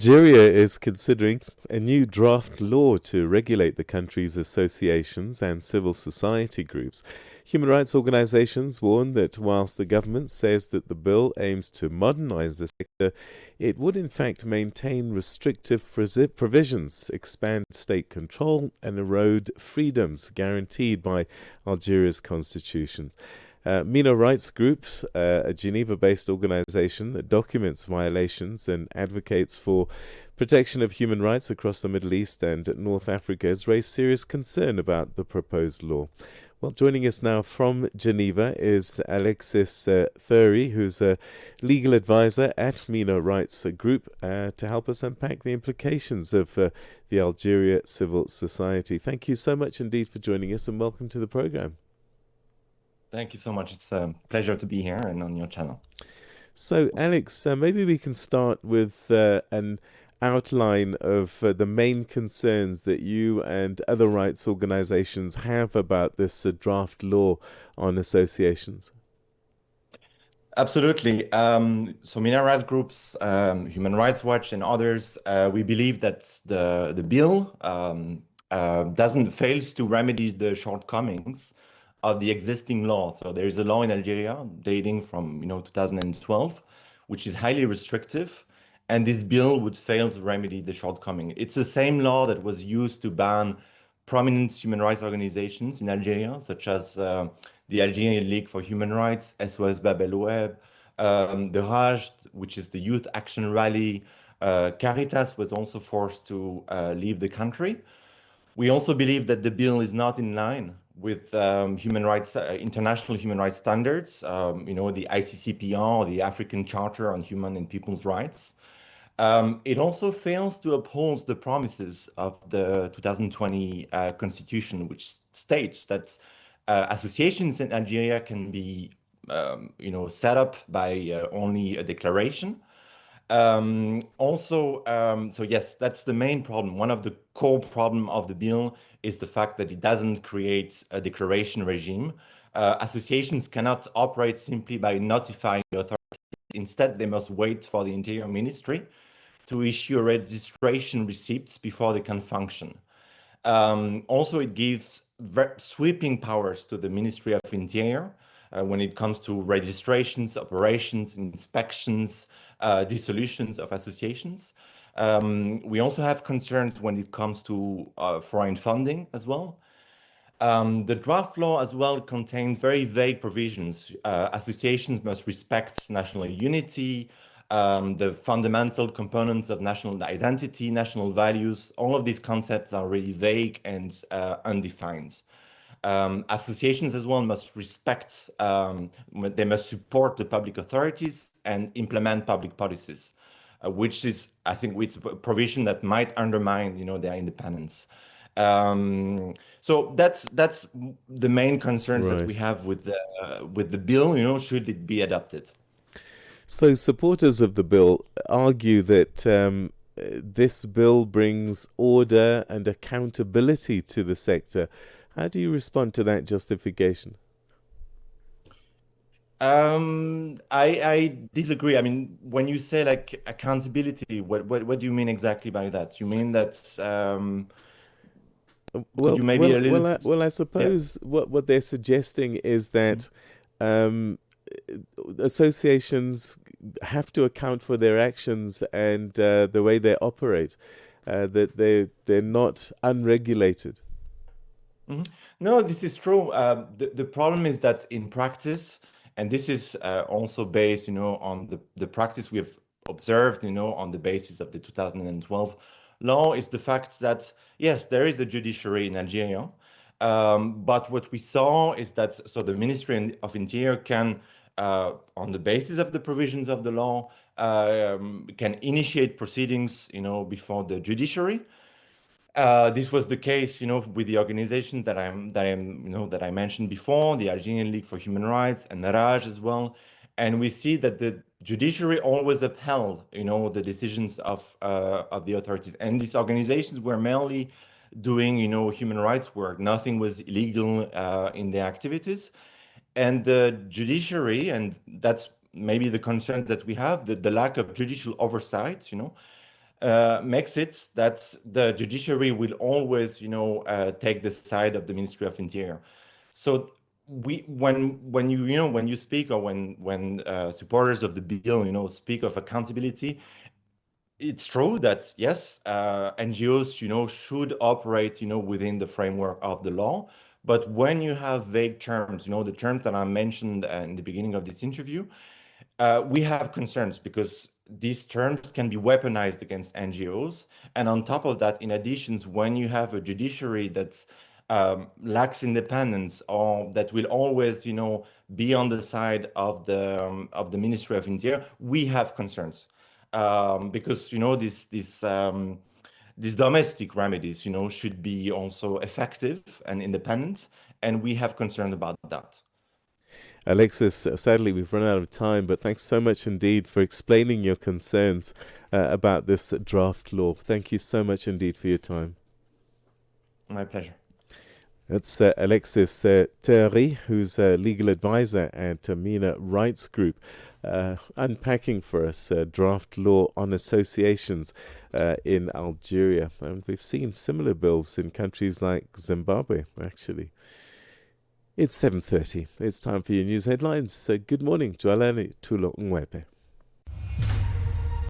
Algeria is considering a new draft law to regulate the country's associations and civil society groups. Human rights organizations warn that whilst the government says that the bill aims to modernize the sector, it would in fact maintain restrictive provisions, expand state control, and erode freedoms guaranteed by Algeria's constitution. MENA Rights Group, a Geneva based organization that documents violations and advocates for protection of human rights across the Middle East and North Africa, has raised serious concern about the proposed law. Well, joining us now from Geneva is Alexis Thiry, who's a legal advisor at MENA Rights Group, to help us unpack the implications of the Algeria civil society. Thank you so much indeed for joining us, and welcome to the program. Thank you so much. It's a pleasure to be here and on your channel. So, Alex, maybe we can start with an outline of the main concerns that you and other rights organizations have about this draft law on associations. Absolutely. So MENA Rights Groups, Human Rights Watch, and others, we believe that the bill doesn't fails to remedy the shortcomings of the existing law. So there is a law in Algeria dating from 2012, which is highly restrictive, and this bill would fail to remedy the shortcoming. It's the same law that was used to ban prominent human rights organizations in Algeria, such as the Algerian League for Human Rights, SOS Bab El Oued, the Raj, which is the Youth Action Rally. Caritas was also forced to leave the country. We also believe that the bill is not in line with human rights, international human rights standards, the ICCPR, the African Charter on Human and People's Rights. It also fails to uphold the promises of the 2020 Constitution, which states that associations in Algeria can be, set up by only a declaration. So yes, that's the main problem. One of the core problem of the bill is the fact that it doesn't create a declaration regime. Associations cannot operate simply by notifying the authorities. Instead, they must wait for the Interior Ministry to issue registration receipts before they can function. Also, it gives sweeping powers to the Ministry of Interior when it comes to registrations, operations, inspections, dissolutions of associations. We also have concerns when it comes to foreign funding as well. The draft law as well contains very vague provisions. Associations must respect national unity, the fundamental components of national identity, national values. All of these concepts are really vague and undefined. Associations as well must respect, they must support the public authorities and implement public policies, which is, I think, with a provision that might undermine, their independence. So that's the main concerns that we have with the bill. Should it be adopted? So supporters of the bill argue that this bill brings order and accountability to the sector. How do you respond to that justification? I disagree. I mean, when you say like accountability, what do you mean exactly by that? You mean that could you maybe a little I suppose what they're suggesting is that associations have to account for their actions and the way they operate, that they're not unregulated. No, this is true. The problem is that in practice, and this is also based, on the practice we've observed, on the basis of the 2012 law, is the fact that, yes, there is a judiciary in Algeria. But what we saw is that, so the Ministry of Interior can, on the basis of the provisions of the law, can initiate proceedings, before the judiciary. This was the case, with the organizations that I mentioned before, the Algerian League for Human Rights and Raj as well. And we see that the judiciary always upheld, the decisions of the authorities. And these organizations were mainly doing, human rights work. Nothing was illegal in their activities. And the judiciary, and that's maybe the concern that we have, the lack of judicial oversight, makes it that the judiciary will always, take the side of the Ministry of Interior. So when you speak, or when supporters of the bill, speak of accountability, it's true that yes, NGOs, should operate, within the framework of the law. But when you have vague terms, the terms that I mentioned in the beginning of this interview, we have concerns because these terms can be weaponized against NGOs. And on top of that, in addition, when you have a judiciary that lacks independence, or that will always, be on the side of the Ministry of Interior, we have concerns because these domestic remedies, should be also effective and independent, and we have concern about that. Alexis, sadly, we've run out of time, but thanks so much indeed for explaining your concerns about this draft law. Thank you so much indeed for your time. My pleasure. That's Alexis Thiry, who's a legal advisor at MENA Rights Group, unpacking for us draft law on associations in Algeria. And we've seen similar bills in countries like Zimbabwe, actually. It's 7:30. It's time for your news headlines. Good morning. Joalani Tulo Ngwepe.